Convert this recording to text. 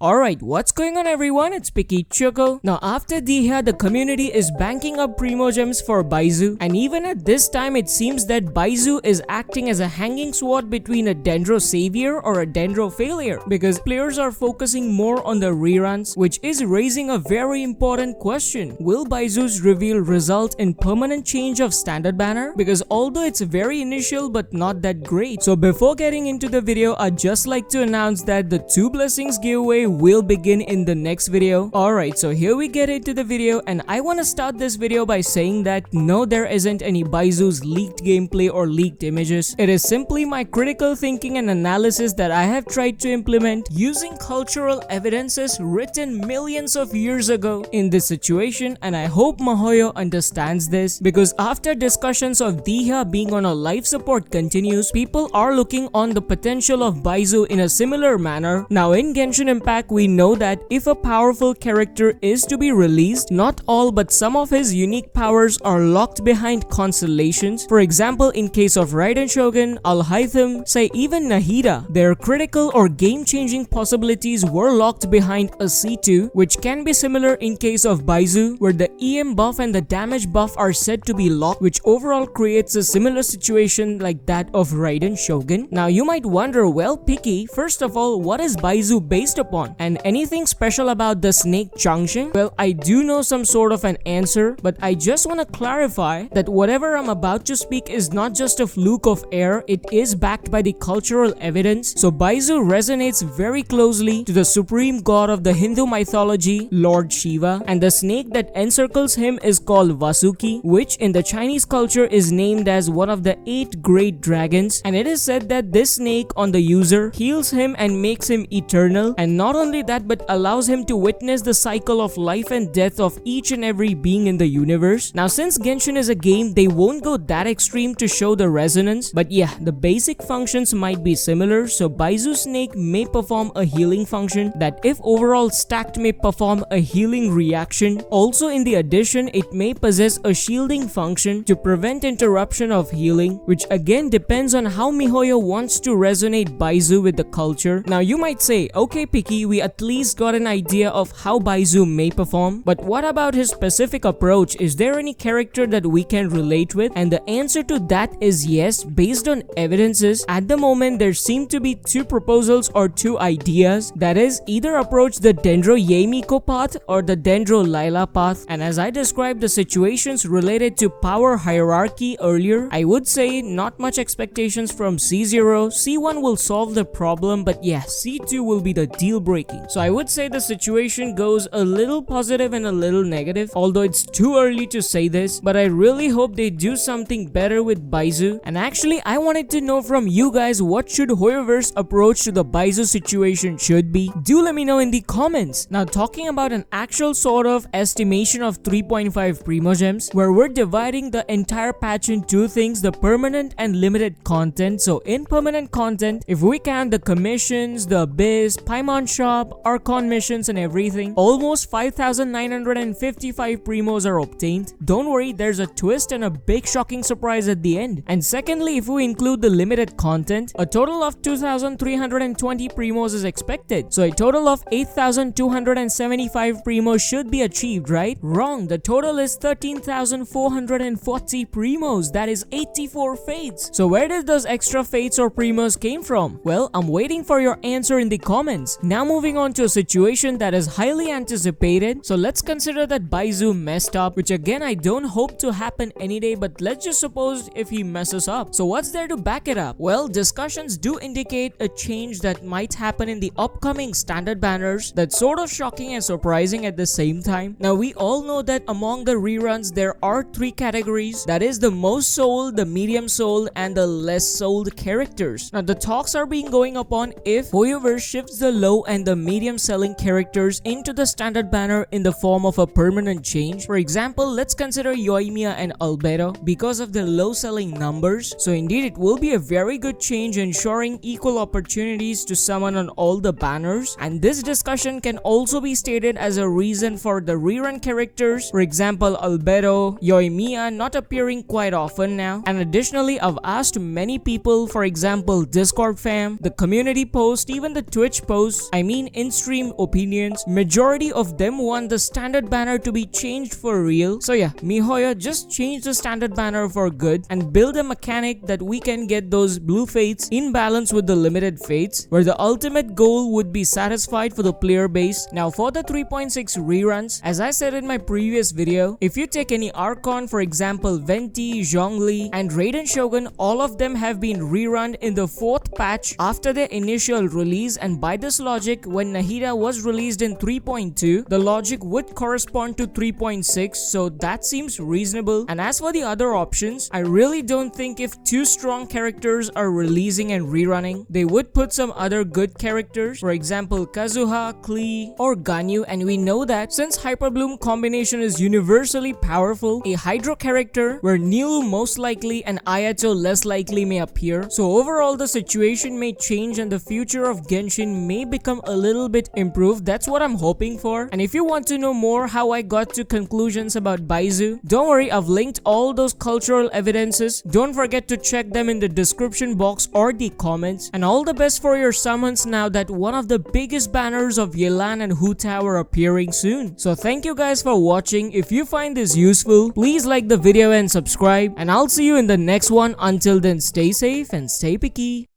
Alright, what's going on everyone? It's Picky Choco. Now after Diha, the community is banking up Primogems for Baizhu, and even at this time it seems that Baizhu is acting as a hanging sword between a Dendro savior or a Dendro failure, because players are focusing more on the reruns, which is raising a very important question. Will Baizhu's reveal result in permanent change of standard banner? Because although it's very initial but not that great. So before getting into the video, I'd just like to announce that the 2 blessings giveaway will begin in the next video. Alright, so here we get into the video, and I want to start this video by saying that no, there isn't any Baizhu's leaked gameplay or leaked images. It is simply my critical thinking and analysis that I have tried to implement using cultural evidences written millions of years ago in this situation, and I hope Mahoyo understands this, because after discussions of Diha being on a life support continues, people are looking on the potential of Baizhu in a similar manner. Now in Genshin Impact, we know that if a powerful character is to be released, not all but some of his unique powers are locked behind constellations. For example, in case of Raiden Shogun, Alhaitham, say even Nahida, their critical or game-changing possibilities were locked behind a C2, which can be similar in case of Baizhu, where the EM buff and the damage buff are said to be locked, which overall creates a similar situation like that of Raiden Shogun. Now you might wonder, well Picky, first of all, what is Baizhu based upon? And anything special about the snake Changsheng? Well, I do know some sort of an answer, but I just want to clarify that whatever I'm about to speak is not just a fluke of air, it is backed by the cultural evidence. So Baizhu resonates very closely to the supreme god of the Hindu mythology, Lord Shiva, and the snake that encircles him is called Vasuki, which in the Chinese culture is named as one of the 8 great dragons, and it is said that this snake on the user heals him and makes him eternal, and not only that but allows him to witness the cycle of life and death of each and every being in the universe. Now since Genshin is a game, they won't go that extreme to show the resonance, but yeah, the basic functions might be similar. So Baizhu snake may perform a healing function that if overall stacked may perform a healing reaction. Also in the addition, it may possess a shielding function to prevent interruption of healing, which again depends on how Mihoyo wants to resonate Baizhu with the culture. Now you might say, okay Picky, we at least got an idea of how Baizhu may perform, but what about his specific approach? Is there any character that we can relate with? And the answer to that is yes, based on evidences. At the moment there seem to be 2 proposals or 2 ideas, that is either approach the Dendro Yeimiko path or the Dendro Lila path. And as I described the situations related to power hierarchy earlier, I would say not much expectations from C0. C1 will solve the problem, but yeah, C2 will be the deal breaking. So I would say the situation goes a little positive and a little negative, although it's too early to say this, but I really hope they do something better with Baizhu. And actually I wanted to know from you guys, what should Hoyoverse approach to the Baizhu situation should be? Do let me know in the comments. Now talking about an actual sort of estimation of 3.5 Primogems, where we're dividing the entire patch in 2 things, the permanent and limited content. So in permanent content, if we count the commissions, the Abyss, Paimon Shop, Archon missions and everything, almost 5,955 primos are obtained. Don't worry, there's a twist and a big shocking surprise at the end. And secondly, if we include the limited content, a total of 2,320 primos is expected. So a total of 8,275 primos should be achieved, right? Wrong, the total is 13,440 primos, that is 84 fates. So where did those extra fates or primos came from? Well, I'm waiting for your answer in the comments. Now moving on to a situation that is highly anticipated. So let's consider that Baizhu messed up, which again I don't hope to happen any day, but let's just suppose if he messes up. So what's there to back it up? Well, discussions do indicate a change that might happen in the upcoming standard banners that's sort of shocking and surprising at the same time. Now we all know that among the reruns there are 3 categories, that is the most sold, the medium sold and the less sold characters. Now the talks are being going upon if Hoyoverse shifts the low and the medium selling characters into the standard banner in the form of a permanent change. For example, let's consider Yoimiya and Albedo because of the low selling numbers. So indeed it will be a very good change, ensuring equal opportunities to summon on all the banners. And this discussion can also be stated as a reason for the rerun characters, for example Albedo, Yoimiya not appearing quite often now. And additionally, I've asked many people, for example Discord fam, the community post, even the Twitch posts, mean in-stream opinions, majority of them want the standard banner to be changed for real. So yeah, MiHoYo, just change the standard banner for good and build a mechanic that we can get those blue fates in balance with the limited fates, where the ultimate goal would be satisfied for the player base. Now for the 3.6 reruns, as I said in my previous video, if you take any Archon, for example Venti, Zhongli and Raiden Shogun, all of them have been rerun in the 4th patch after their initial release, and by this logic, when Nahida was released in 3.2, the logic would correspond to 3.6, so that seems reasonable. And as for the other options, I really don't think if 2 strong characters are releasing and rerunning, they would put some other good characters, for example Kazuha, Klee or Ganyu, and we know that since Hyperbloom combination is universally powerful, a Hydro character where Nilu most likely and Ayato less likely may appear. So overall the situation may change and the future of Genshin may become a little bit improved. That's what I'm hoping for. And if you want to know more how I got to conclusions about Baizhu, don't worry, I've linked all those cultural evidences. Don't forget to check them in the description box or the comments. And all the best for your summons now that one of the biggest banners of Yelan and Hu Tao are appearing soon. So thank you guys for watching. If you find this useful, please like the video and subscribe, and I'll see you in the next one. Until then, stay safe and stay picky.